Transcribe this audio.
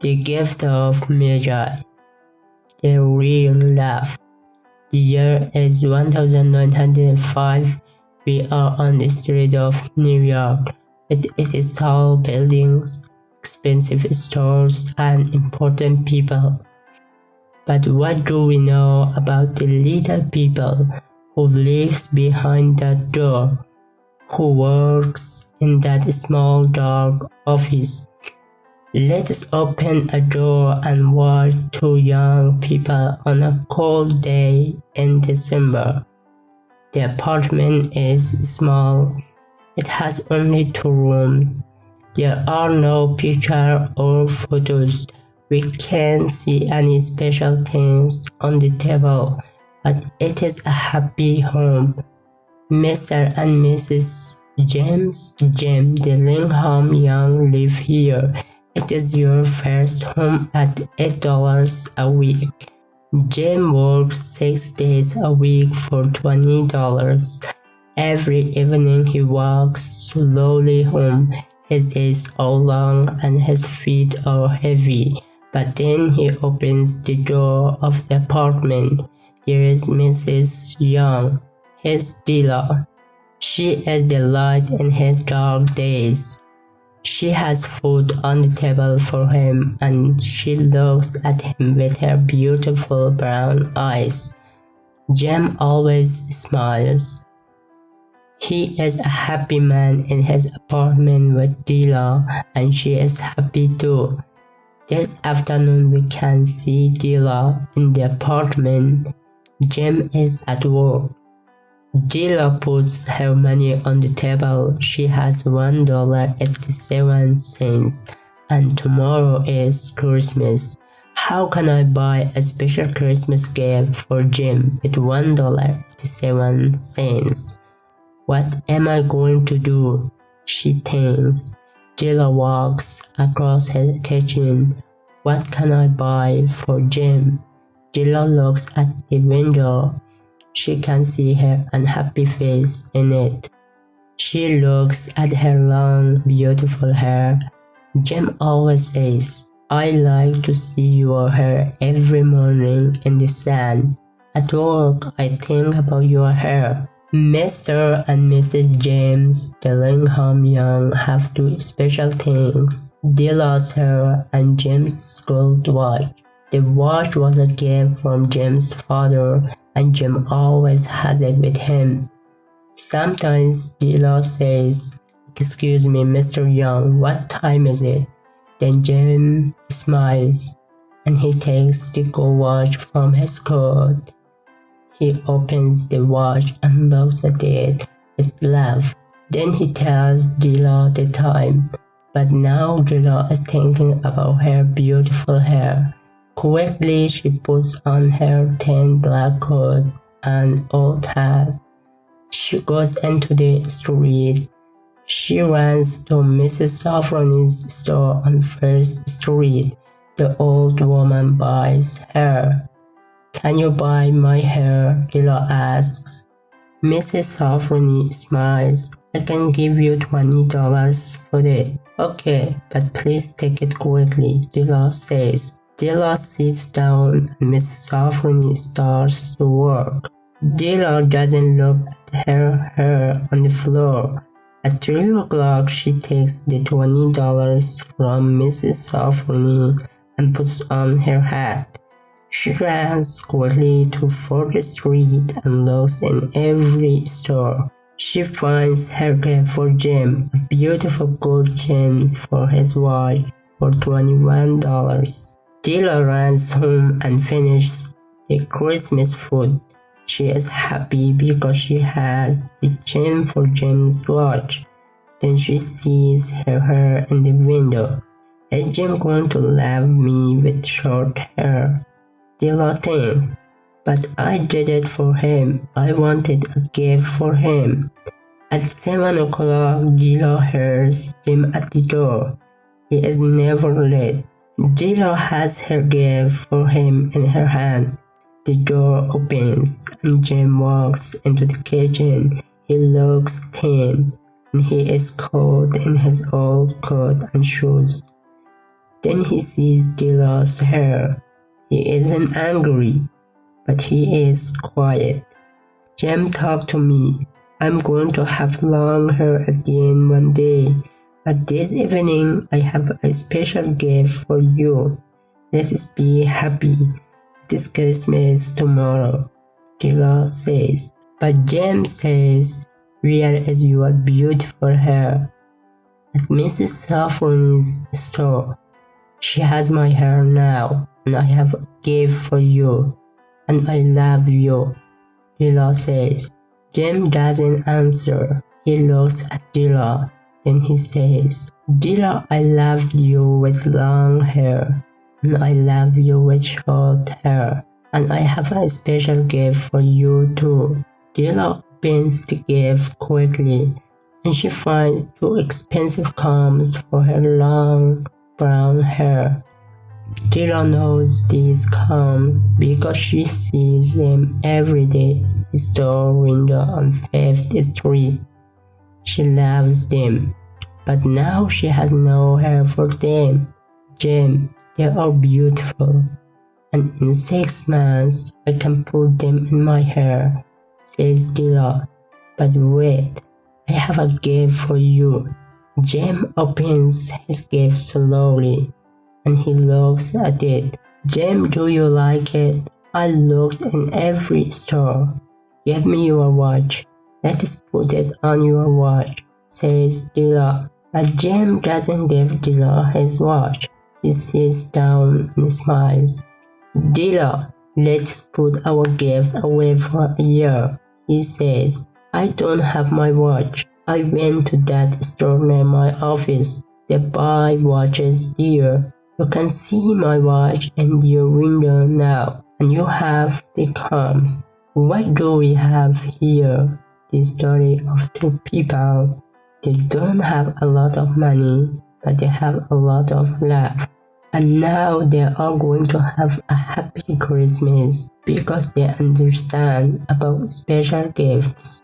The gift of Magi. The real laugh. The year is 1905. We are on the street of New York with its tall buildings, expensive stores, and important people. But what do we know about the little people who lives behind that door, who works in that small dark office? Let us open a door and watch two young people on a cold day in December. The apartment is small. It has only 2 rooms. There are no pictures or photos. We can't see any special things on the table, but it is a happy home. Mr. and Mrs. James Dillingham Young live here. It is your first home at $8 a week. Jim works 6 days a week for $20. Every evening he walks slowly home. His days are long and his feet are heavy, but then he opens the door of the apartment. There is Mrs. Young, his dealer. She is the light in his dark days. She has food on the table for him and she looks at him with her beautiful brown eyes. Jim always smiles. He is a happy man in his apartment with Dila, and she is happy too. This afternoon we can see Dila in the apartment. Jim is at work. Dila puts her money on the table. She has $1.87, and tomorrow is Christmas. How can I buy a special Christmas gift for Jim with $1.87? What am I going to do? She thinks. Dila walks across her kitchen. What can I buy for Jim? Dila looks at the window. She can see her unhappy face in it. She looks at her long, beautiful hair. Jim always says, I like to see your hair every morning in the sun. At work, I think about your hair. Mr. and Mrs. James Dillingham Young have 2 special things: Dila's hair and Jim's gold watch. The watch was a gift from Jim's father, and Jim always has it with him. Sometimes Dila says, Excuse me, Mr. Young, what time is it? Then Jim smiles, and he takes the gold watch from his coat. He opens the watch and looks at it with love. Then he tells Dila the time. But now Dila is thinking about her beautiful hair. Quickly she puts on her thin black coat and old hat. She goes into the street. She runs to Mrs. Safrani's store on First Street. The old woman buys her. Can you buy my hair? Dila asks. Mrs. Safrani smiles. I can give you $20 for it. Okay, but please take it quickly, Dila says. Dila sits down and Mrs. Safrani starts to work. Dila doesn't look at her hair on the floor. At 3 o'clock, she takes the $20 from Mrs. Safrani and puts on her hat. She runs quickly to 4th Street and looks in every store. She finds her gift for Jim, a beautiful gold chain for his watch for $21. Dila runs home and finishes the Christmas food. She is happy because she has the chain for Jim's watch. Then she sees her hair in the window. Is Jim going to love me with short hair? Dila thinks, but I did it for him. I wanted a gift for him. At 7 o'clock, Dila hears Jim at the door. He is never late. Dila has her gift for him in her hand. The door opens and Jim walks into the kitchen. He looks thin and he is cold in his old coat and shoes. Then he sees Dilla's hair. He isn't angry, but he is quiet. Jem, talk to me. I'm going to have long hair again one day, but this evening I have a special gift for you. Let's be happy. It is Christmas tomorrow, Dilla says. But Jem says, where is your beautiful hair? At Mrs. Saffron's store. She has my hair now, and I have a gift for you, and I love you, Dilla says. Jem doesn't answer. He looks at Dilla. Then he says, Dilla, I loved you with long hair, and I love you with short hair, and I have a special gift for you too. Dilla opens the gift quickly, and she finds 2 expensive combs for her long brown hair. Dilla knows these combs because she sees them every day in the store window on 5th Street. She loves them, but now she has no hair for them. Jem, they are beautiful, and in 6 months I can put them in my hair, says Dilla. But wait, I have a gift for you. Jem opens his gift slowly, and he looks at it. Jem, do you like it? I looked in every store. Give me your watch. Let's put it on your watch, says Dilla. But Jem doesn't give Dilla his watch. He sits down and smiles. Dilla, let's put our gift away for a year, he says. I don't have my watch. I went to that store near my office. They buy watches there. You can see my watch in your window now, and you have the combs. What do we have here? The story of 2 people. They don't have a lot of money, but they have a lot of love. And now they are going to have a happy Christmas because they understand about special gifts.